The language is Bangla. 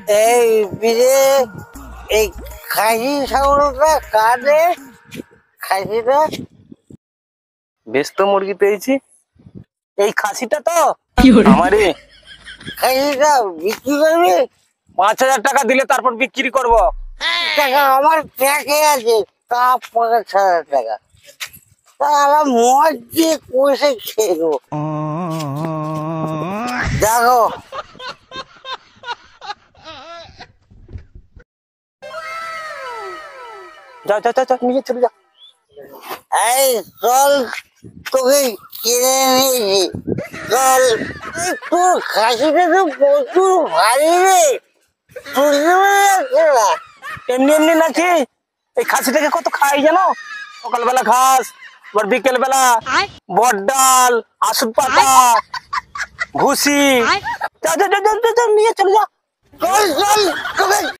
এই বিরে এই খাসি ছাগলটা কাটে খাসিটা বেশ তো মুরগি পেয়েছি। এই খাসিটা তো আমারই। খাসিটা বিক্রি করবি? 5,000 টাকা দিলে তারপর বিক্রি করব। টাকা আমার ট্যাকে আছে, তা 5,000 টাকা। তারা মদ দিয়ে কষে খেয়ে দেবো। দেখো যাও যাও যাও যাও, নিয়ে চলে যাও। এই চল, তোকে কিনে নিয়েছি, চল। এই তোর খাসিটা তো প্রচুর ভারী রে, তুলতে পারছে না। এমনি এমনি নাকি? এই খাসিটাকে কত খাই জানো? সকালবেলা ঘাস, আবার বিকেল বেলা বট ডাল, আসুদ পাতা, ভুসি। যাও যাও যাও যাও, যাও, নিয়ে চলে যাও। চল চল, তোকে